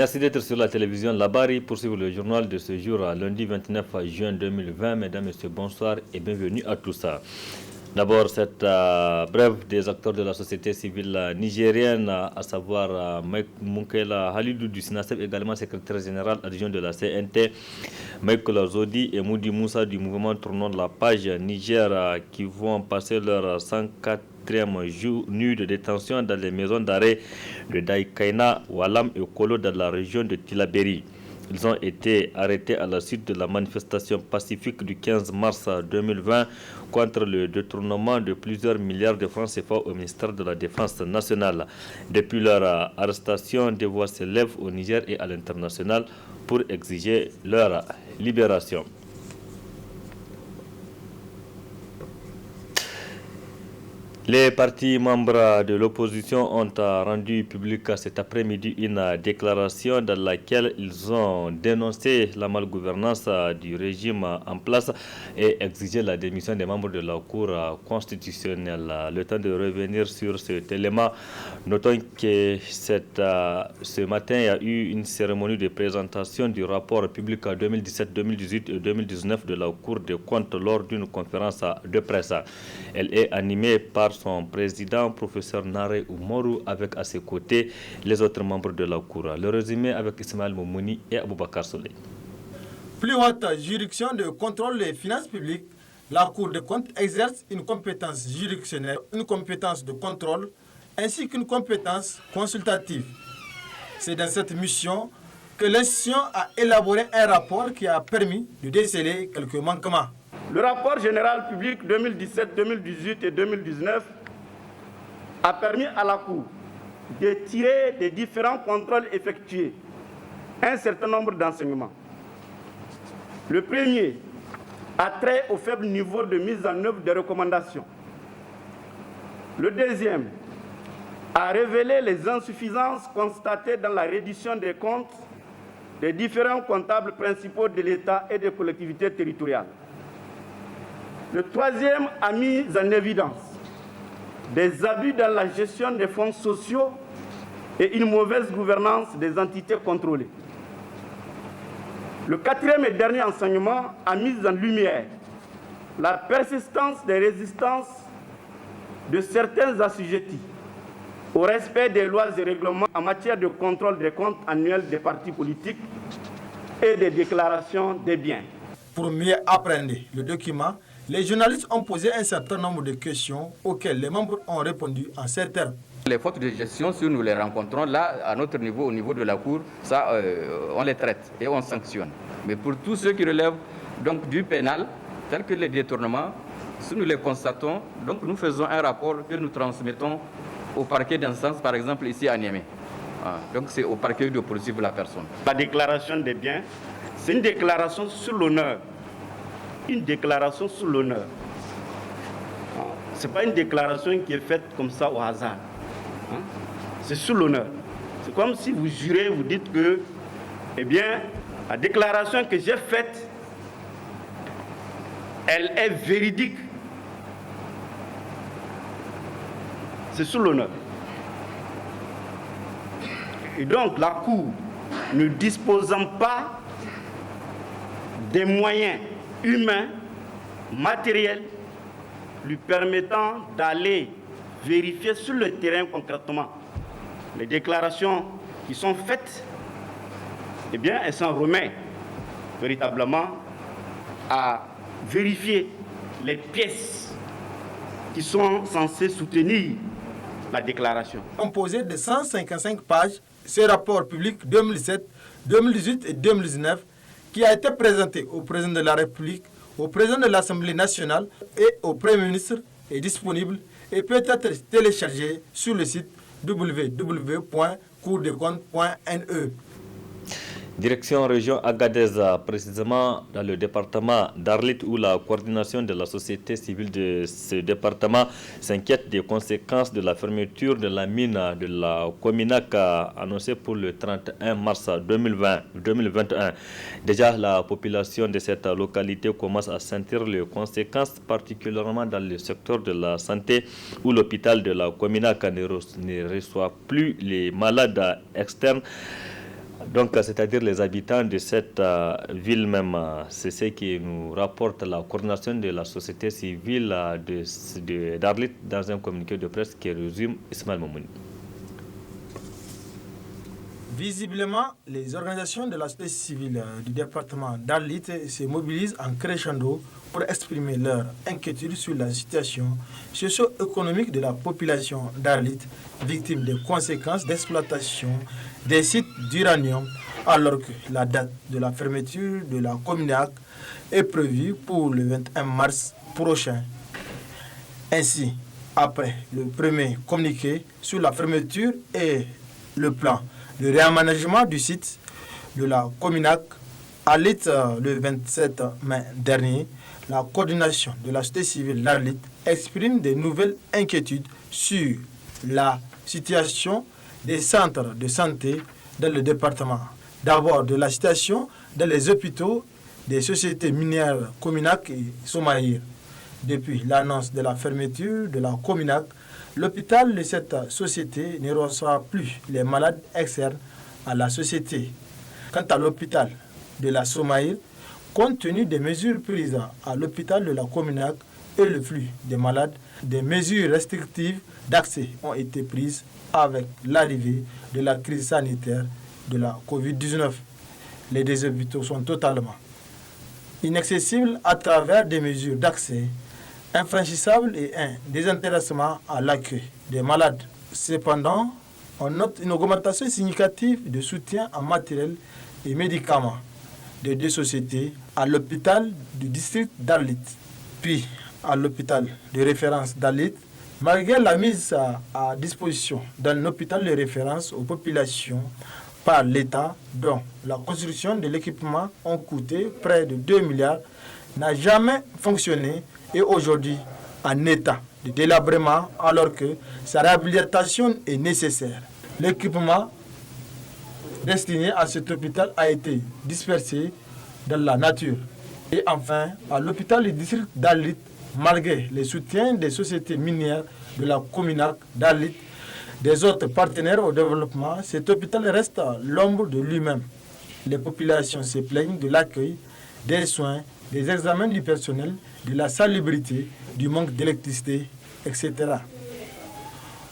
Merci d'être sur la télévision Labari pour suivre le journal de ce jour, lundi 29 juin 2020. Mesdames, Messieurs, bonsoir et bienvenue à tous. D'abord, cette brève des acteurs de la société civile nigérienne, à savoir Mike Munkela Halidou du SINASEF, également secrétaire général adjoint de la CNT, Michael Zodi et Moudi Moussa du mouvement Tournons de la page Niger, qui vont passer leur 104e jour nu de détention dans les maisons d'arrêt de Daïkaina, Walam et Kolo dans la région de Tilaberi. Ils ont été arrêtés à la suite de la manifestation pacifique du 15 mars 2020 contre le détournement de plusieurs milliards de francs CFA au ministère de la Défense nationale. Depuis leur arrestation, des voix s'élèvent au Niger et à l'international pour exiger leur libération. Les partis membres de l'opposition ont rendu public cet après-midi une déclaration dans laquelle ils ont dénoncé la malgouvernance du régime en place et exigé la démission des membres de la Cour constitutionnelle. Le temps de revenir sur cet élément, notons que ce matin, il y a eu une cérémonie de présentation du rapport public 2017, 2018 et 2019 de la Cour des comptes lors d'une conférence de presse. Elle est animée par son président, professeur Nare Oumarou, avec à ses côtés les autres membres de la Cour. Le résumé avec Ismaël Moumouni et Aboubakar Soleil. Plus haute juridiction de contrôle des finances publiques, la Cour des comptes exerce une compétence juridictionnelle, une compétence de contrôle, ainsi qu'une compétence consultative. C'est dans cette mission que l'institution a élaboré un rapport qui a permis de déceler quelques manquements. Le rapport général public 2017, 2018 et 2019 a permis à la Cour de tirer des différents contrôles effectués un certain nombre d'enseignements. Le premier a trait au faible niveau de mise en œuvre des recommandations. Le deuxième a révélé les insuffisances constatées dans la reddition des comptes des différents comptables principaux de l'État et des collectivités territoriales. Le troisième a mis en évidence des abus dans la gestion des fonds sociaux et une mauvaise gouvernance des entités contrôlées. Le quatrième et dernier enseignement a mis en lumière la persistance des résistances de certains assujettis au respect des lois et règlements en matière de contrôle des comptes annuels des partis politiques et des déclarations des biens. Pour mieux apprendre le document, les journalistes ont posé un certain nombre de questions auxquelles les membres ont répondu en ces termes. Les fautes de gestion, si nous les rencontrons là, à notre niveau, au niveau de la Cour, ça, on les traite et on sanctionne. Mais pour tous ceux qui relèvent donc, du pénal, tels que les détournements, si nous les constatons, donc nous faisons un rapport que nous transmettons au parquet d'instance, par exemple ici à Niamey. Donc c'est au parquet de poursuivre la personne. La déclaration des biens, c'est une déclaration sur l'honneur. Une déclaration sur l'honneur. Ce n'est pas une déclaration qui est faite comme ça au hasard. C'est sur l'honneur. C'est comme si vous jurez, vous dites que, eh bien, la déclaration que j'ai faite, elle est véridique. C'est sur l'honneur. Et donc, la Cour, ne disposant pas des moyens humains, matériels, lui permettant d'aller vérifier sur le terrain concrètement les déclarations qui sont faites, eh bien, elle s'en remet véritablement à vérifier les pièces qui sont censées soutenir la déclaration. Composé de 155 pages, ce rapport public 2017, 2018 et 2019 qui a été présenté au président de la République, au président de l'Assemblée nationale et au Premier ministre est disponible et peut être téléchargé sur le site www.courdescomptes.ne. Direction région Agadez, précisément dans le département d'Arlit, où la coordination de la société civile de ce département s'inquiète des conséquences de la fermeture de la mine de la Cominac annoncée pour le 31 mars 2021. Déjà, la population de cette localité commence à sentir les conséquences, particulièrement dans le secteur de la santé, où l'hôpital de la Cominac ne reçoit plus les malades externes Donc, c'est-à-dire les habitants de cette ville même, c'est ce qui nous rapporte la coordination de la société civile d'Arlit dans un communiqué de presse qui résume Ismaël Momouni. Visiblement, les organisations de la société civile du département d'Arlit se mobilisent en crescendo pour exprimer leur inquiétude sur la situation socio-économique de la population d'Arlit, victime des conséquences d'exploitation des sites d'uranium, alors que la date de la fermeture de la Cominac est prévue pour le 21 mars prochain. Ainsi, après le premier communiqué sur la fermeture et le plan de réaménagement du site de la Cominac, Arlit le 27 mai dernier, la coordination de la société civile d'Arlit exprime de nouvelles inquiétudes sur la situation des centres de santé dans le département. D'abord, de la situation dans les hôpitaux des sociétés minières Cominac et Somaïr. Depuis l'annonce de la fermeture de la Cominac, l'hôpital de cette société ne reçoit plus les malades externes à la société. Quant à l'hôpital de la Somaïr, compte tenu des mesures prises à l'hôpital de la Cominac et le flux des malades, des mesures restrictives d'accès ont été prises avec l'arrivée de la crise sanitaire de la COVID-19. Les deux hôpitaux sont totalement inaccessibles à travers des mesures d'accès infranchissables et un désintéressement à l'accueil des malades. Cependant, on note une augmentation significative de soutien en matériel et médicaments des deux sociétés à l'hôpital du district d'Arlit, puis à l'hôpital de référence d'Arlit, malgré la mise à disposition d'un hôpital de référence aux populations par l'État, dont la construction de l'équipement a coûté près de 2 milliards, n'a jamais fonctionné et aujourd'hui en état de délabrement alors que sa réhabilitation est nécessaire. L'équipement destiné à cet hôpital a été dispersé dans la nature. Et enfin, à l'hôpital du district d'Arlit, malgré les soutiens des sociétés minières de la Cominac d'Arlit, des autres partenaires au développement, cet hôpital reste à l'ombre de lui-même. Les populations se plaignent de l'accueil, des soins, des examens du personnel, de la salubrité, du manque d'électricité, etc.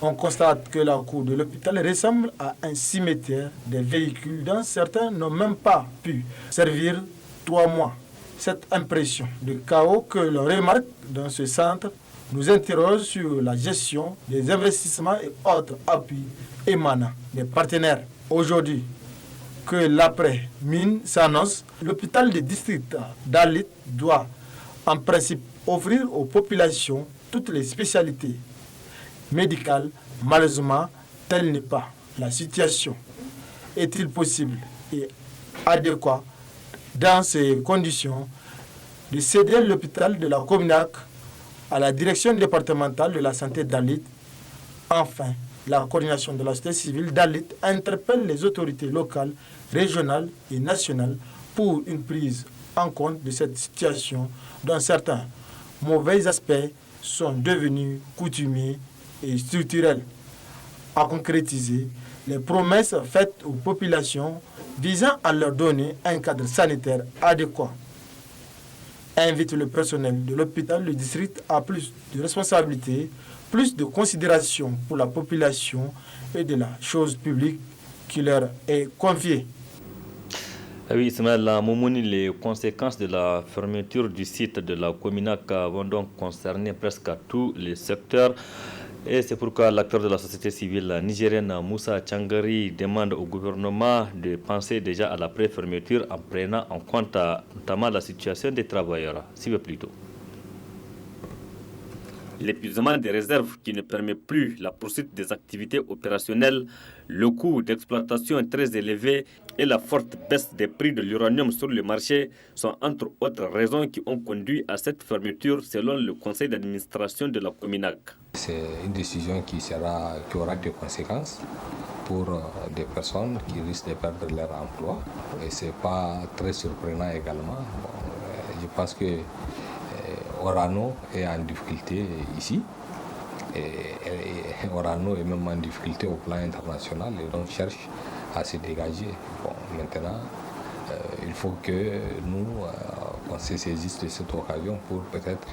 On constate que la cour de l'hôpital ressemble à un cimetière des véhicules dont certains n'ont même pas pu servir 3 mois. Cette impression de chaos que l'on remarque dans ce centre nous interroge sur la gestion des investissements et autres appuis émanant des partenaires. Aujourd'hui, que l'après-mine s'annonce, l'hôpital du district d'Arlit doit en principe offrir aux populations toutes les spécialités médicales. Malheureusement, telle n'est pas la situation. Est-il possible et adéquat dans ces conditions de céder l'hôpital de la Cominac à la direction départementale de la santé d'Arlit? Enfin, la coordination de la société civile d'Arlit interpelle les autorités locales, régionales et nationales pour une prise en compte de cette situation dont certains mauvais aspects sont devenus coutumiers et structurels. À concrétiser les promesses faites aux populations visant à leur donner un cadre sanitaire adéquat. Invite le personnel de l'hôpital du district à plus de responsabilité, plus de considération pour la population et de la chose publique qui leur est confiée. Oui, Ismaël Momouni, les conséquences de la fermeture du site de la Cominac vont donc concerner presque tous les secteurs. Et c'est pourquoi l'acteur de la société civile nigérienne, Moussa Tchangari, demande au gouvernement de penser déjà à la pré-fermeture en prenant en compte notamment la situation des travailleurs. Suivez plutôt. L'épuisement des réserves qui ne permet plus la poursuite des activités opérationnelles, le coût d'exploitation très élevé et la forte baisse des prix de l'uranium sur le marché sont entre autres raisons qui ont conduit à cette fermeture selon le conseil d'administration de la Cominac. C'est une décision qui aura des conséquences pour des personnes qui risquent de perdre leur emploi et ce n'est pas très surprenant également. Je pense que Orano est en difficulté ici. Et Orano est même en difficulté au plan international et donc cherche à se dégager. Bon, maintenant, il faut que nous, on se saisisse de cette occasion pour peut-être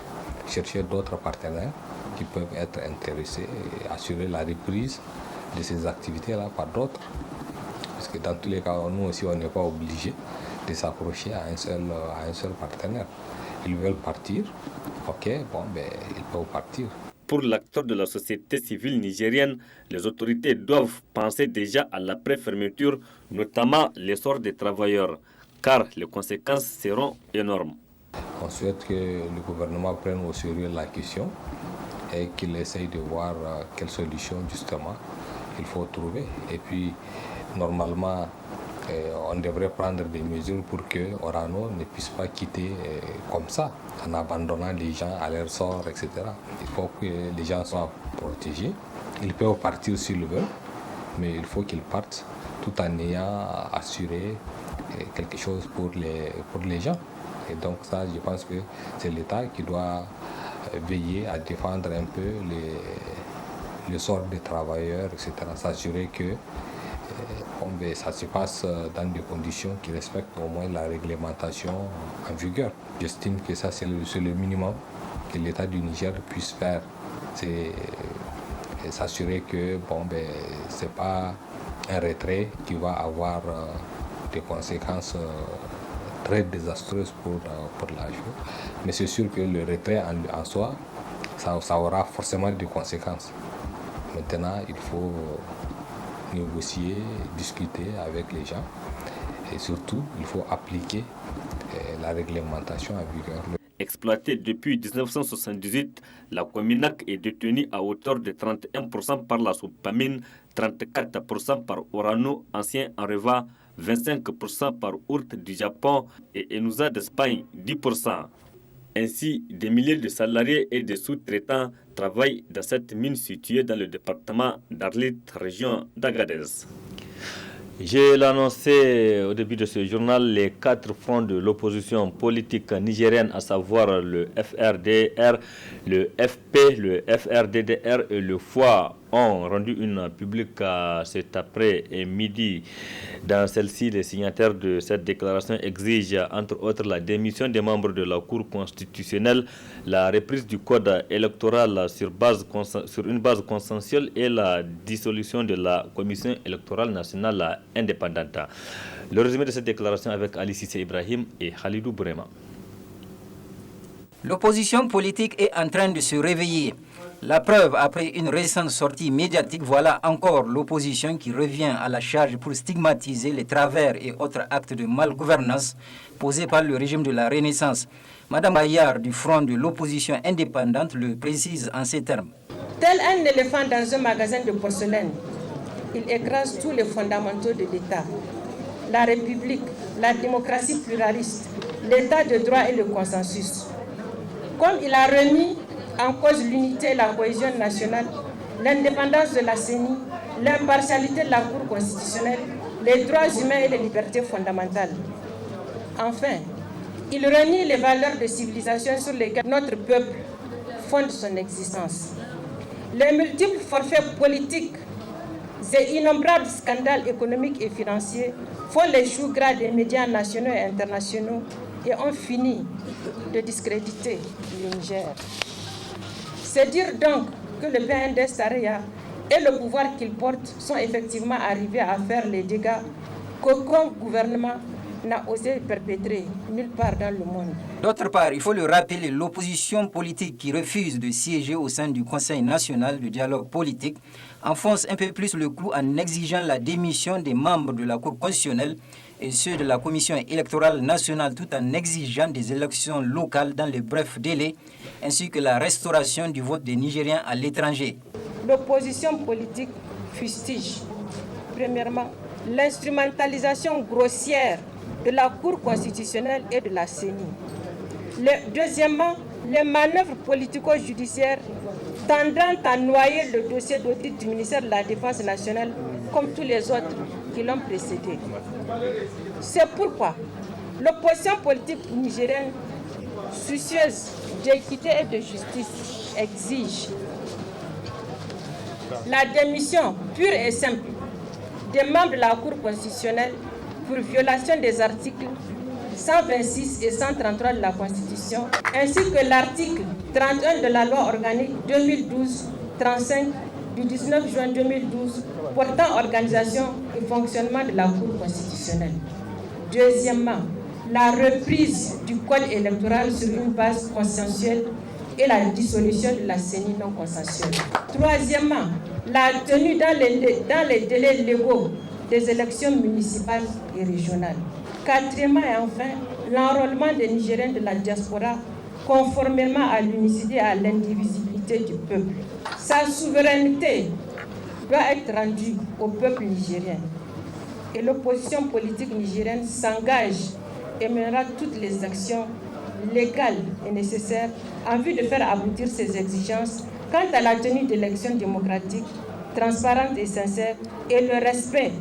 chercher d'autres partenaires qui peuvent être intéressés et assurer la reprise de ces activités-là par d'autres. Parce que dans tous les cas, nous aussi, on n'est pas obligé de s'approcher à un seul partenaire. Ils veulent partir, ok, bon, ben, ils peuvent partir. Pour l'acteur de la société civile nigérienne, les autorités doivent penser déjà à l'après-fermeture, notamment l'essor des travailleurs, car les conséquences seront énormes. On souhaite que le gouvernement prenne au sérieux la question et qu'il essaye de voir quelle solution justement il faut trouver. Et puis, normalement, on devrait prendre des mesures pour que Orano ne puisse pas quitter comme ça, en abandonnant les gens à leur sort, etc. Il faut que les gens soient protégés. Ils peuvent partir s'ils veulent, mais il faut qu'ils partent tout en ayant assuré quelque chose pour les gens. Et donc ça, je pense que c'est l'État qui doit veiller à défendre un peu le sort des travailleurs, etc. S'assurer que ça se passe dans des conditions qui respectent au moins la réglementation en vigueur. J'estime que ça, c'est le minimum que l'État du Niger puisse faire. C'est s'assurer que ce n'est pas un retrait qui va avoir des conséquences très désastreuses pour la chose. Mais c'est sûr que le retrait en soi, ça aura forcément des conséquences. Maintenant, il faut négocier, discuter avec les gens et surtout, il faut appliquer la réglementation en vigueur. Exploitée depuis 1978, la Cominac est détenue à hauteur de 31% par la Sopamine, 34% par Orano, ancien Areva, 25% par Urt du Japon et Enusa d'Espagne, 10%. Ainsi, des milliers de salariés et de sous-traitants travaillent dans cette mine située dans le département d'Arlit, région d'Agadez. J'ai annoncé au début de ce journal les 4 fronts de l'opposition politique nigérienne, à savoir le FRDR, le FP, le FRDDR et le FOI, ont rendu une publique cet après-midi. Dans celle-ci, les signataires de cette déclaration exigent entre autres la démission des membres de la Cour constitutionnelle, la reprise du code électoral sur une base consensuelle et la dissolution de la Commission électorale nationale indépendante. Le résumé de cette déclaration avec Ali Sissé Ibrahim et Khalidou Bourema. L'opposition politique est en train de se réveiller. La preuve, après une récente sortie médiatique, voilà encore l'opposition qui revient à la charge pour stigmatiser les travers et autres actes de malgouvernance posés par le régime de la Renaissance. Madame Bayard du Front de l'opposition indépendante le précise en ces termes. Tel un éléphant dans un magasin de porcelaine, il écrase tous les fondamentaux de l'État. La République, la démocratie pluraliste, l'État de droit et le consensus. Comme il a remis en cause l'unité et la cohésion nationale, l'indépendance de la CENI, l'impartialité de la Cour constitutionnelle, les droits humains et les libertés fondamentales. Enfin, il renie les valeurs de civilisation sur lesquelles notre peuple fonde son existence. Les multiples forfaits politiques et innombrables scandales économiques et financiers font les choux gras des médias nationaux et internationaux et ont fini de discréditer le Niger. C'est dire donc que le PNDS Taraya et le pouvoir qu'il porte sont effectivement arrivés à faire les dégâts qu'aucun gouvernement n'a osé perpétrer nulle part dans le monde. D'autre part, il faut le rappeler, l'opposition politique qui refuse de siéger au sein du Conseil national du dialogue politique enfonce un peu plus le clou en exigeant la démission des membres de la Cour constitutionnelle et ceux de la Commission électorale nationale, tout en exigeant des élections locales dans les brefs délais, ainsi que la restauration du vote des Nigériens à l'étranger. L'opposition politique fustige, premièrement, l'instrumentalisation grossière de la Cour constitutionnelle et de la CENI. Deuxièmement, les manœuvres politico-judiciaires tendant à noyer le dossier d'audit du ministère de la Défense nationale comme tous les autres qui l'ont précédé. C'est pourquoi l'opposition politique nigérienne, soucieuse d'équité et de justice, exige la démission pure et simple des membres de la Cour constitutionnelle pour violation des articles 126 et 133 de la Constitution, ainsi que l'article 31 de la loi organique 2012-35 du 19 juin 2012 portant organisation et fonctionnement de la Cour constitutionnelle. Deuxièmement, la reprise du code électoral sur une base consensuelle et la dissolution de la CENI non consensuelle. Troisièmement, la tenue dans les délais légaux des élections municipales et régionales. Quatrièmement et enfin, l'enrôlement des Nigériens de la diaspora conformément à l'unicité et à l'indivisibilité du peuple. Sa souveraineté doit être rendue au peuple nigérien. Et l'opposition politique nigérienne s'engage et mènera toutes les actions légales et nécessaires en vue de faire aboutir ces exigences quant à la tenue d'élections démocratiques, transparentes et sincères et le respect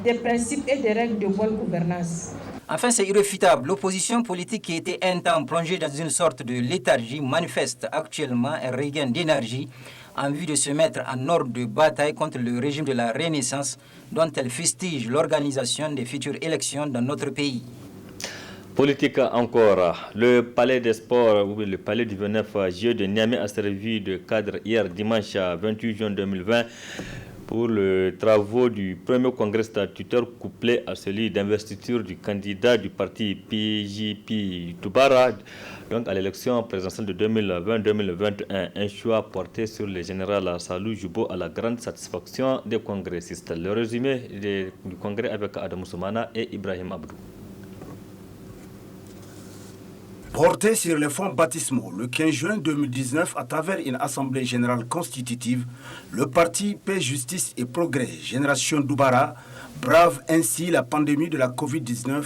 des principes et des règles de bonne gouvernance. Enfin, c'est irréfutable. L'opposition politique qui était un temps plongée dans une sorte de léthargie manifeste actuellement un regain d'énergie en vue de se mettre en ordre de bataille contre le régime de la Renaissance dont elle fustige l'organisation des futures élections dans notre pays. Politique encore. Le palais des sports, le palais du 29 juillet de Niamey a servi de cadre hier dimanche 28 juin 2020 pour les travaux du premier congrès statutaire couplé à celui d'investiture du candidat du parti PJP Doubara donc à l'élection présidentielle de 2020-2021. Un choix porté sur le général Salou Jubo à la grande satisfaction des congressistes. Le résumé du congrès avec Adam Soumana et Ibrahim Abdou. Porté sur les fonds baptismaux le 15 juin 2019 à travers une assemblée générale constitutive, le parti Paix, Justice et Progrès, Génération Doubara, brave ainsi la pandémie de la Covid-19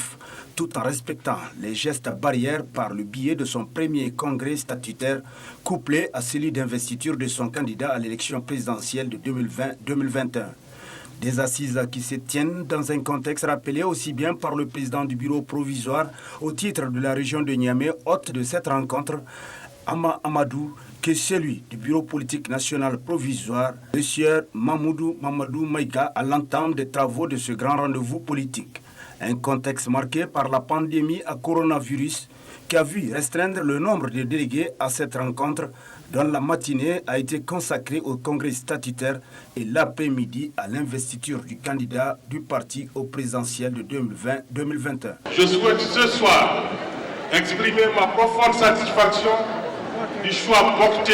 tout en respectant les gestes barrières par le biais de son premier congrès statutaire couplé à celui d'investiture de son candidat à l'élection présidentielle de 2020-2021. Des assises qui se tiennent dans un contexte rappelé aussi bien par le président du bureau provisoire au titre de la région de Niamey, hôte de cette rencontre, Amadou, que celui du bureau politique national provisoire, M. Mamadou Maïga, à l'entame des travaux de ce grand rendez-vous politique. Un contexte marqué par la pandémie à coronavirus qui a vu restreindre le nombre de délégués à cette rencontre dont la matinée a été consacrée au congrès statutaire et l'après-midi à l'investiture du candidat du parti au présidentiel de 2020-2021. Je souhaite ce soir exprimer ma profonde satisfaction du choix porté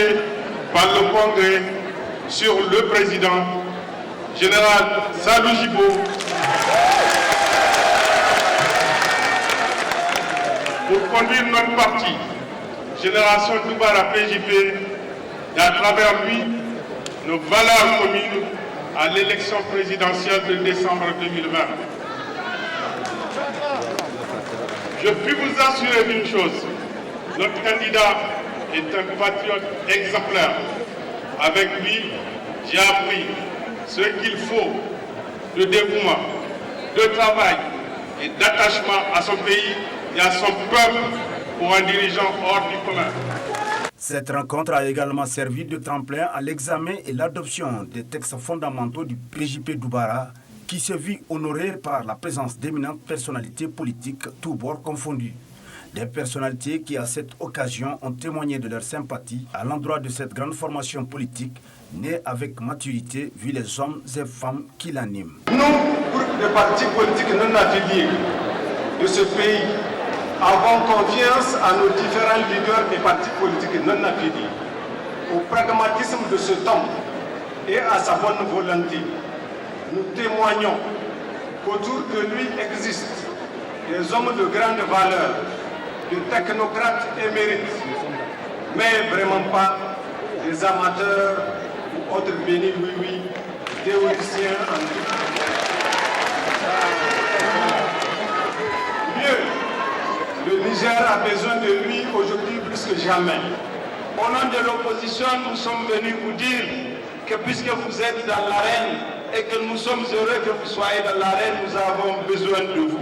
par le congrès sur le président général Salou Jubo pour conduire notre parti Génération Doubara PJP et à travers lui nos valeurs communes à l'élection présidentielle de décembre 2020. Je puis vous assurer d'une chose, notre candidat est un patriote exemplaire. Avec lui, j'ai appris ce qu'il faut de dévouement, de travail et d'attachement à son pays et à son peuple pour un dirigeant hors du commun. Cette rencontre a également servi de tremplin à l'examen et l'adoption des textes fondamentaux du PJP Doubara qui se vit honoré par la présence d'éminentes personnalités politiques, tous bords confondus. Des personnalités qui, à cette occasion, ont témoigné de leur sympathie à l'endroit de cette grande formation politique née avec maturité vu les hommes et femmes qui l'animent. Nous, groupe de partis politiques non affiliés de ce pays, avons confiance à nos différents leaders des partis politiques non affiliés, au pragmatisme de ce temps et à sa bonne volonté. Nous témoignons qu'autour de lui existent des hommes de grande valeur, de technocrates émérites, mais vraiment pas des amateurs ou autres bénis oui-oui, théoriciens en tout. Mieux, le Niger a besoin de lui aujourd'hui plus que jamais. Au nom de l'opposition, nous sommes venus vous dire que puisque vous êtes dans l'arène et que nous sommes heureux que vous soyez dans l'arène, nous avons besoin de vous.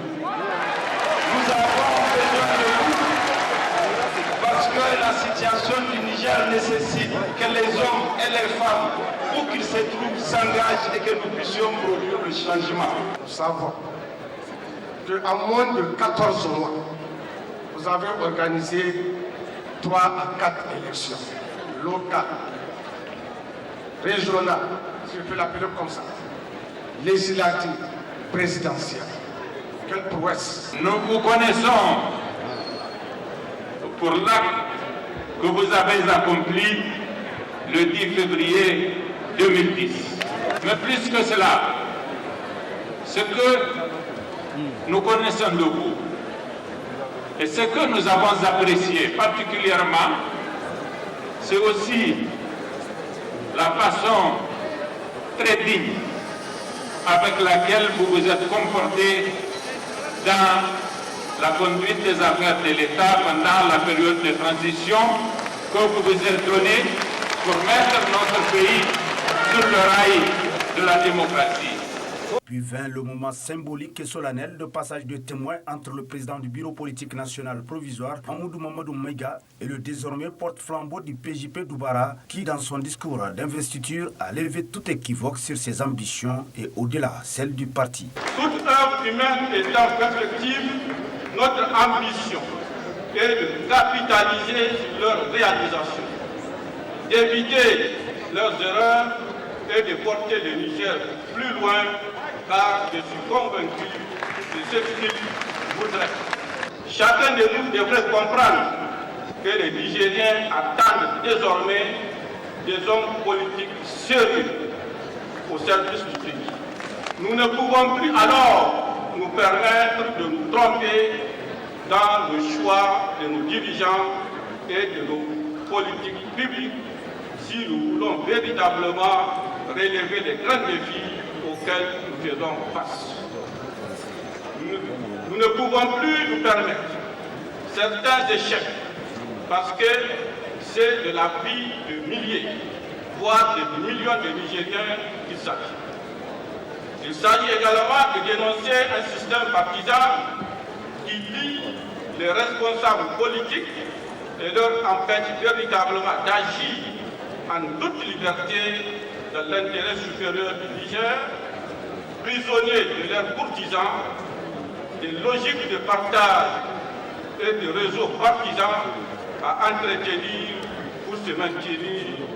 Nous avons besoin de vous parce parce que la situation du Niger nécessite que les hommes et les femmes, où qu'ils se trouvent, s'engagent et que nous puissions produire le changement. Nous savons qu'en moins de 14 mois, vous avez organisé 3 à 4 élections locales, régionales, si je peux l'appeler comme ça, législatives, présidentielles. Quelle prouesse! Nous vous connaissons pour l'acte que vous avez accompli le 10 février 2010. Mais plus que cela, ce que nous connaissons de vous et ce que nous avons apprécié particulièrement, c'est aussi la façon très digne avec laquelle vous vous êtes comporté dans la conduite des affaires de l'État pendant la période de transition que vous vous êtes donnée pour mettre notre pays sur le rail de la démocratie. Puis vint le moment symbolique et solennel de passage de témoin entre le président du Bureau politique national provisoire, Amadou Mamadou Maïga, et le désormais porte-flambeau du PJP Doubara, qui dans son discours d'investiture a levé tout équivoque sur ses ambitions et au-delà celle du parti. Toute œuvre humaine étant perspective, notre ambition est de capitaliser sur leur réalisation, d'éviter leurs erreurs et de porter le Niger plus loin, car je suis convaincu de ce qu'il voudrait. Chacun de nous devrait comprendre que les Nigériens attendent désormais des hommes politiques sérieux au service du pays. Nous ne pouvons plus alors nous permettre de nous tromper dans le choix de nos dirigeants et de nos politiques publiques si nous voulons véritablement relever les grands défis auxquels nous faisons face. Nous ne pouvons plus nous permettre certains échecs parce que c'est de la vie de milliers, voire de millions de Nigériens qu'il s'agit. Il s'agit également de dénoncer un système partisan qui lie les responsables politiques et leur empêche véritablement d'agir en toute liberté dans l'intérêt supérieur du Niger, prisonniers de leurs courtisans, des logiques de partage et de réseaux partisans à entretenir pour se maintenir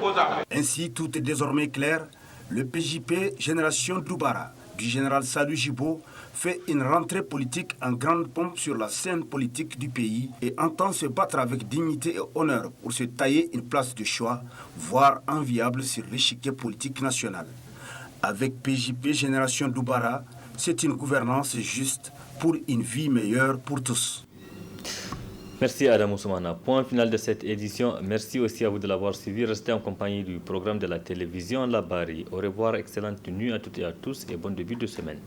aux affaires. Ainsi, tout est désormais clair. Le PJP Génération Doubara du général Salou Jibo fait une rentrée politique en grande pompe sur la scène politique du pays et entend se battre avec dignité et honneur pour se tailler une place de choix, voire enviable sur l'échiquier politique national. Avec PJP Génération Doubara, c'est une gouvernance juste pour une vie meilleure pour tous. Merci Adam Ousmana. Point final de cette édition. Merci aussi à vous de l'avoir suivi. Restez en compagnie du programme de la télévision Labari. Au revoir, excellente nuit à toutes et à tous et bon début de semaine.